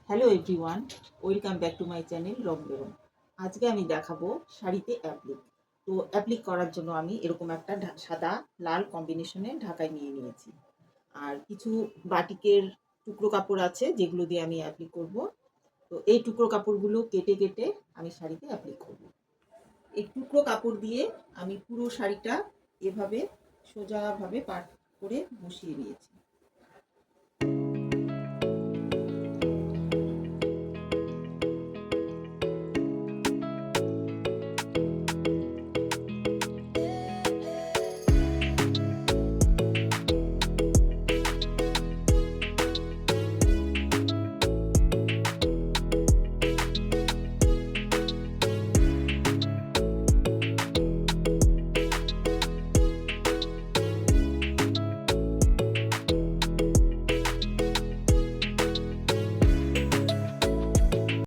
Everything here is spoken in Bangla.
Hello everyone, welcome back to my channel Rong Berong. আজকে আমি দেখাবো শাড়িতে অ্যাপ্লিক। তো অ্যাপ্লিক করার জন্য আমি এরকম একটা সাদা লাল কম্বিনেশনে ঢাকাই নিয়ে নিয়েছি। আর কিছু বাটিকের টুকরো কাপড় আছে যেগুলো দিয়ে আমি অ্যাপ্লিক করব। তো এই টুকরো কাপড়গুলো কেটে কেটে আমি শাড়িতে অ্যাপ্লিক করব। এই টুকরো কাপড় দিয়ে আমি পুরো শাড়িটা এভাবে সোজাভাবে পাট করে বসিয়ে নিয়েছি।